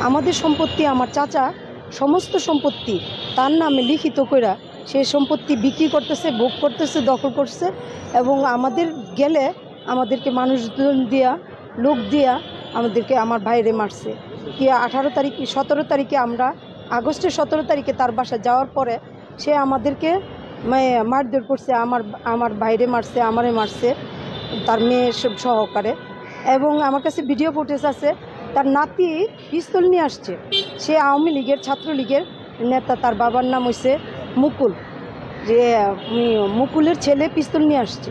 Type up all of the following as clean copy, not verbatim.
আমাদের সম্পত্তি আমার চাচা সমস্ত সম্পত্তি তার নামে লিখিত কইরা সে সম্পত্তি বিক্রি করতেছে, ভোগ করতেছে, দখল করছে এবং আমাদের গেলে আমাদেরকে মানুষজন দিয়া, লোক দিয়া আমাদেরকে আমার ভাইরে মারছে। কি 18 তারিখ 17 তারিখে আমরা আগস্টের 17 তারিখে তার বাসা যাওয়ার পরে সে আমাদেরকে মারধর করছে, আমার ভাইরে মারছে, আমারে মারছে, তার মেয়ে সহকারে। এবং আমার কাছে ভিডিও ফুটেজ আছে, তার নাতি পিস্তল নিয়ে আসছে। সে আওয়ামী লীগের, ছাত্রলীগের নেতা, তার বাবার নাম হয়েছে মুকুল, যে মুকুলের ছেলে পিস্তল নিয়ে আসছে,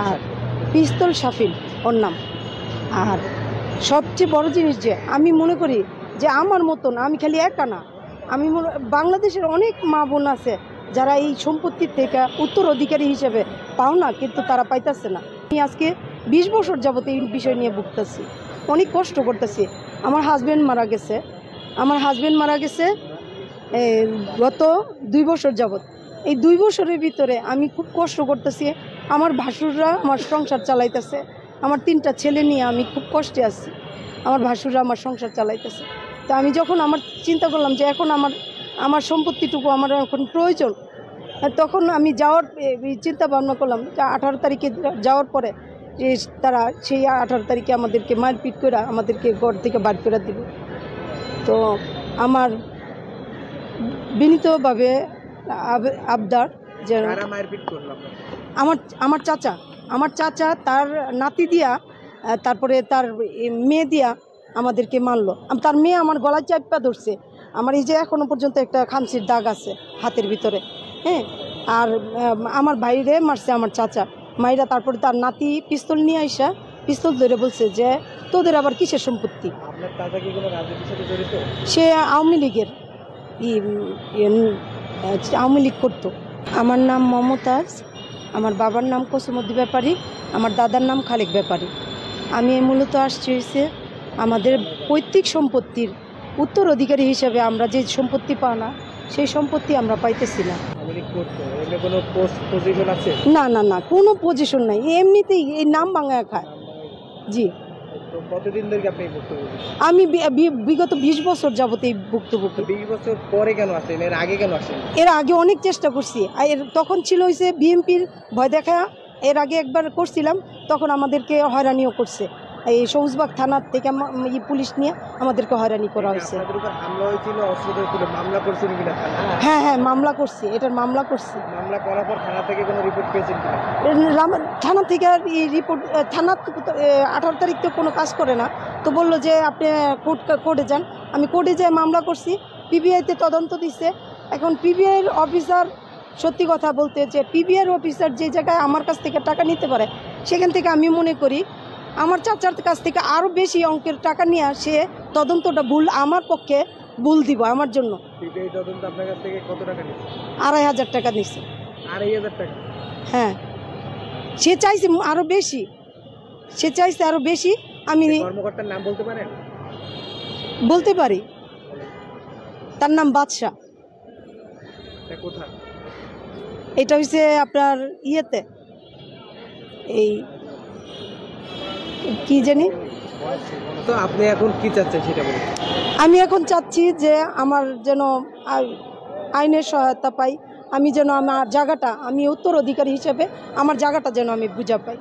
আর পিস্তল শাফিল ওর নাম। আর সবচেয়ে বড় জিনিস যে আমি মনে করি যে আমার মতন আমি খালি একা না, আমি বাংলাদেশের অনেক মা বোন আছে যারা এই সম্পত্তির থেকে উত্তরাধিকারী হিসেবে পাও না, কিন্তু তারা পাইতেছে না। আমি আজকে 20 বছর যাবত এই বিষয় নিয়ে ভুগতেছি, অনেক কষ্ট করতেছি। আমার হাজব্যান্ড মারা গেছে গত 2 বছর যাবত। এই 2 বছরের ভিতরে আমি খুব কষ্ট করতেছি। আমার ভাসুররা আমার সংসার চালাইতেছে, আমার 3টা ছেলে নিয়ে আমি খুব কষ্টে আছি। আমার ভাসুররা আমার সংসার চালাইতেছে। তো আমি যখন আমার চিন্তা করলাম যে এখন আমার সম্পত্তিটুকু আমার এখন প্রয়োজন, তখন আমি যাওয়ার চিন্তা ভাবনা করলাম যে 18 তারিখে যাওয়ার পরে তারা সেই 18 তারিখে আমাদেরকে মারপিট করে আমাদেরকে ঘর থেকে বার করে দিল। তো আমার বিনীতভাবে আবদার যে আমার চাচা তার নাতি দিয়া, তারপরে তার মেয়ে দিয়া আমাদেরকে মারলো। তার মেয়ে আমার গলায় চাপা ধরছে, আমার এই যে এখনো পর্যন্ত একটা খামচির দাগ আছে হাতের ভিতরে, হ্যাঁ। আর আমার ভাইরে মারছে আমার চাচা মাইরা, তারপরে তার নাতি পিস্তল নিয়ে আইসা পিস্তল ধরে বলছে যে তোদের আবার কিসের সম্পত্তি। সে আওয়ামী লীগের আওয়ামী লীগ করতো। আমার নাম মমতাজ, আমার বাবার নাম কসুমদ্দি ব্যাপারী, আমার দাদার নাম খালেক ব্যাপারী। আমি মূলত আসছি হয়েছে আমাদের পৈতৃক সম্পত্তির উত্তরাধিকারী হিসেবে আমরা যে সম্পত্তি পাও না, সেই সম্পত্তি আমরা পাইতেছি না। না না না, কোনো পজিশন নাই, এমনিতেই এই নাম ভাঙা খায়। জি, আমি বিগত 20 বছর যাবত এই ভুক্তভোগী। 20 বছর পরে কেন আসেন? এর আগে কেন আসেন? এর আগে অনেক চেষ্টা করছি, তখন ছিল হয়েছে বিএমপির ভয় দেখা। এর আগে একবার করছিলাম, তখন আমাদেরকে হয়রানিও করছে। এই সবুজবাগ থানার থেকে পুলিশ নিয়ে আমাদেরকে হয়রানি করা হয়েছে। হ্যাঁ হ্যাঁ, মামলা করছি, এটার মামলা করছি। মামলা করার পর থানা থেকে কোনো রিপোর্ট পেয়েছেন কিনা? থানা থেকে রিপোর্ট, থানা 18 তারিখ তো কোনো কাজ করে না, তো বললো যে আপনি কোর্টে যান। আমি কোর্টে যেয়ে মামলা করছি, পিবিআইতে তদন্ত দিচ্ছে। এখন পিবিআইয়ের অফিসার, সত্যি কথা বলতে, যে পিবিআইয়ের অফিসার যে জায়গায় আমার কাছ থেকে টাকা নিতে পারে, সেখান থেকে আমি মনে করি আমার চাচার কাছ থেকে আরও বেশি অঙ্কের টাকা নিয়ে সে তদন্তটা ভুল, আমার পক্ষে ভুল দিব আমার জন্য। পিবিআই তদন্ত আপনার কাছ থেকে কত টাকা নিচ্ছে? 2,500 টাকা নিচ্ছে। 2,500 টাকা? হ্যাঁ, সে চাইছে আরও বেশি, আমি কর্মকর্তার নাম বলতে পারেন? বলতে পারি, তার নাম বাদশা। কোথায় এটা হচ্ছে আপনার ইয়েতে, এই কি জানি। তো আপনি এখন কি চাচ্ছেন সেটা বলুন। আমি এখন চাচ্ছি যে আমার যেন আইনের সহায়তা পাই, আমি যেন আমার জায়গাটা, আমি উত্তরাধিকারী হিসেবে আমার জায়গাটা যেন আমি বুঝা পাই।